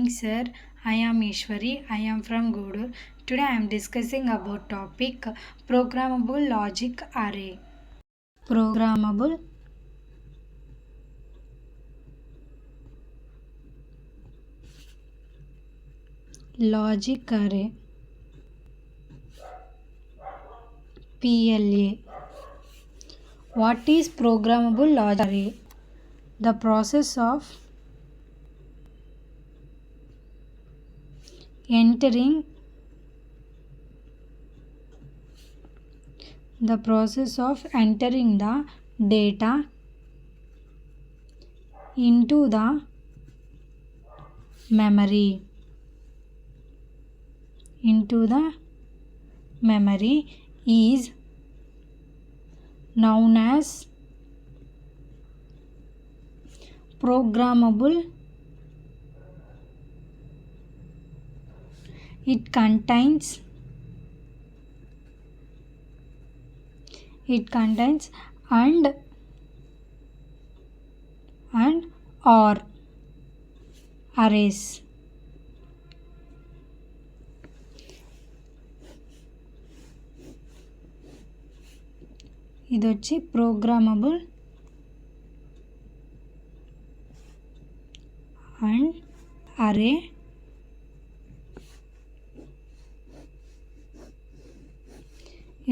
morning, sir. I am Ishwari. I am from Godur. Today I am discussing about topic programmable logic array. Programmable logic array, PLA. What is programmable logic array? The process of entering the data into the memory is known as programmable. It contains and or arrays. ఇది వచ్చి programmable and అరే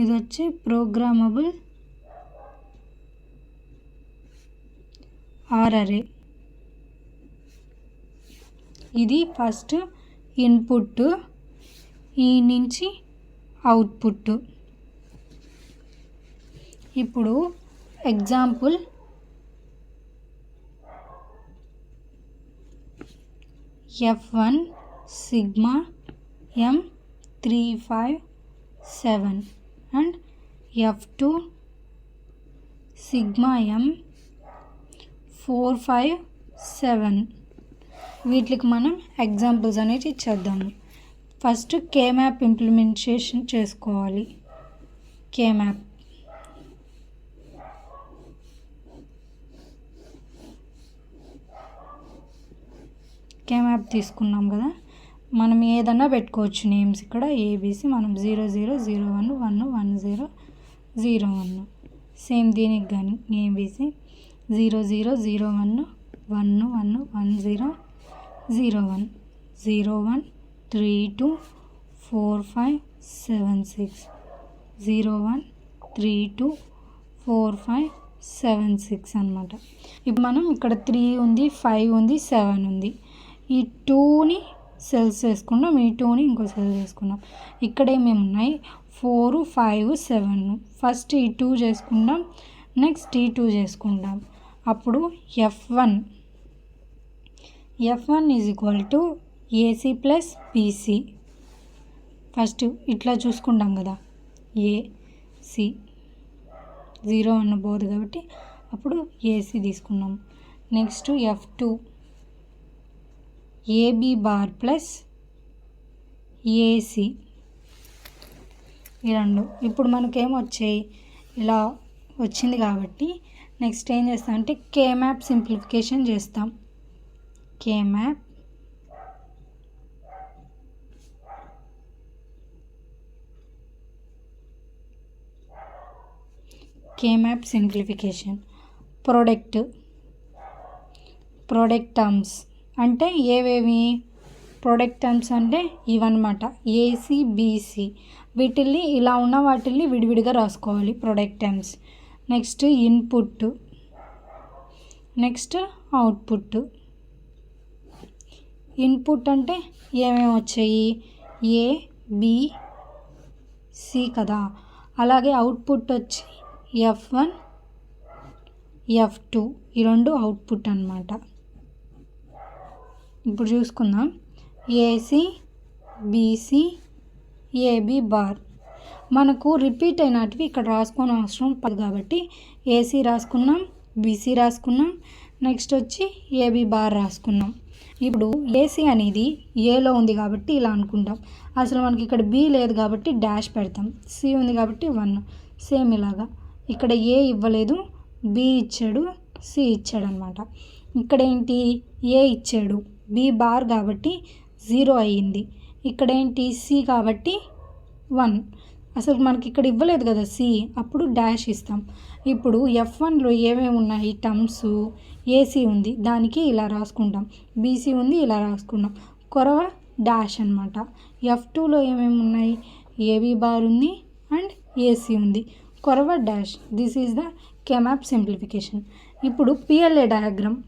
ఇది వచ్చి programmable are అరే. ఇది first input, ఈ నుంచి output. ఇప్పుడు example F1 sigma M357 and F2 sigma M457. వీటికి మనం ఎగ్జాంపుల్స్ అనేది ఇచ్చేద్దాము. ఫస్ట్ కేమ్యాప్ ఇంప్లిమెంటేషన్ చేసుకోవాలి. కేమ్యాప్ తీసుకున్నాం కదా, మనం ఏదన్నా పెట్టుకోవచ్చు నేమ్స్. ఇక్కడ ఏబీసీ మనం 0001111001. సేమ్ దీనికి కానీ ఏబీసీ 0001111001 01324576 01324576 అన్నమాట. ఇప్పుడు మనం ఇక్కడ 3 ఉంది, 5 ఉంది, 7 ఉంది. ఈ 2ని సెల్స్ చేసుకున్నాం, ఈ 2ని ఇంకో సెల్ చేసుకున్నాం. ఇక్కడ ఏమేమి ఉన్నాయి? 4, 5, 7. ఫస్ట్ ఈ 2 చేసుకుంటాం, నెక్స్ట్ ఈ 2 చేసుకుంటాం. అప్పుడు F1 is equal to AC plus BC. First ఇట్లా చూసుకుంటాం కదా, AC 0 అన్నబోదు కాబట్టి అప్పుడు AC తీసుకున్నాం. Next F2 AB bar plus AC, ఈ రెండు. ఇప్పుడు మనకేమొచ్చాయి? ఇలా వచ్చింది కాబట్టి నెక్స్ట్ ఏం చేస్తాం అంటే కేమ్యాప్ సింప్లిఫికేషన్ చేస్తాం. K-map simplification. ప్రోడక్ట్ టర్మ్స్ అంటే ఏవేవి? ప్రోడక్ట్ టర్మ్స్ అంటే ఇవన్నమాట, AC BC. వీటిల్ని ఇలా ఉన్న వాటిల్ని విడివిడిగా రాసుకోవాలి product terms. Next input, next output. Input అంటే ఏమేమి వచ్చాయి? A B C కదా. అలాగే అవుట్పుట్ వచ్చి F1 F2, ఈ రెండు అవుట్పుట్ అన్నమాట. ఇప్పుడు చూసుకుందాం. AC BC AB bar. మనకు రిపీట్ అయినటివి ఇక్కడ రాసుకొని అవసరం పది కాబట్టి AC రాసుకున్నాం, BC రాసుకున్నాం, నెక్స్ట్ వచ్చి AB బార్ రాసుకున్నాం. ఇప్పుడు AC అనేది ఏలో ఉంది కాబట్టి ఇలా అనుకుంటాం. అసలు మనకి ఇక్కడ B లేదు కాబట్టి డాష్ పెడతాం. C ఉంది కాబట్టి 1. సేమ్ ఇలాగా ఇక్కడ A ఇవ్వలేదు, B ఇచ్చాడు, C ఇచ్చాడు అనమాట. ఇక్కడ ఏంటి? A ఇచ్చాడు, బి బార్ కాబట్టి 0 అయ్యింది. ఇక్కడ ఏంటి సి కాబట్టి 1. అసలు మనకి ఇక్కడ ఇవ్వలేదు కదా సి, అప్పుడు డాష్ ఇస్తాం. ఇప్పుడు F1లో ఏమేమి ఉన్నాయి టర్మ్స్, ఏసీ ఉంది దానికి ఇలా రాసుకుంటాం, బీసీ ఉంది ఇలా రాసుకుంటాం, కొరవ డాష్ అనమాట. F2లో ఏమేమి ఉన్నాయి, ఏబీ బార్ ఉంది అండ్ ఏసీ ఉంది, కొరవ dash. This is the K map simplification. ఇప్పుడు పిఎల్ఏ డయాగ్రామ్.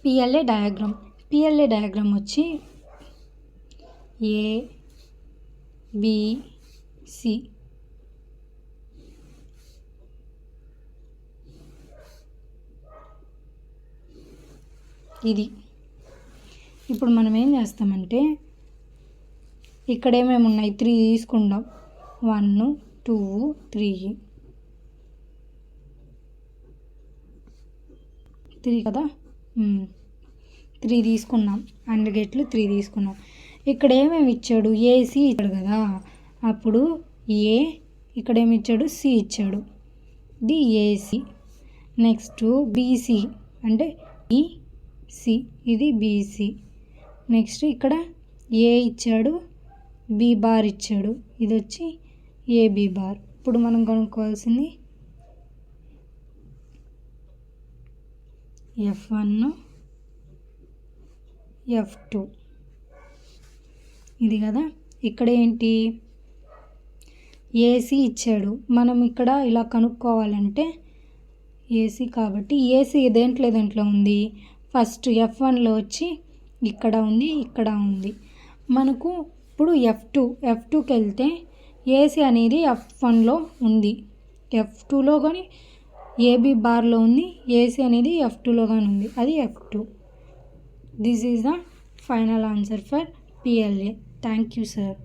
పిఎల్ఏ డయాగ్రామ్ వచ్చి ఏ బి సి. ఇది ఇప్పుడు మనం ఏం చేస్తామంటే ఇక్కడ ఏమేమి ఉన్నాయి 3 తీసుకుందాం. 1 2 3 కదా, 3 తీసుకున్నాం. అండ్ గేట్లు 3 తీసుకున్నాం. ఇక్కడ ఏమేమి ఇచ్చాడు, ఏసీ ఇచ్చాడు కదా, అప్పుడు ఏ ఇక్కడ ఏమి ఇచ్చాడు, సి ఇచ్చాడు, ఇది ఏసీ. నెక్స్ట్ బీసీ అంటే ఈసి, ఇది బీసీ. నెక్స్ట్ ఇక్కడ ఏ ఇచ్చాడు, బి బార్ ఇచ్చాడు, ఇది వచ్చి ఏబి బార్. ఇప్పుడు మనం కనుక్కోవాల్సింది F1 F2 ఇది కదా. ఇక్కడ ఏంటి ఏసీ ఇచ్చాడు, మనం ఇక్కడ ఇలా కనుక్కోవాలంటే ఏసీ కాబట్టి ఏసీ దేంట్లో ఉంది, ఫస్ట్ F1లో వచ్చి ఇక్కడ ఉంది, ఇక్కడ ఉంది. మనకు ఇప్పుడు F2కి వెళ్తే ఏసీ అనేది F1లో ఉంది, F2లో కానీ ఏబీ బార్లో ఉంది, ఏసీ అనేది F2లో కానీ ఉంది, అది F2. This is the final answer for PLA. Thank you sir.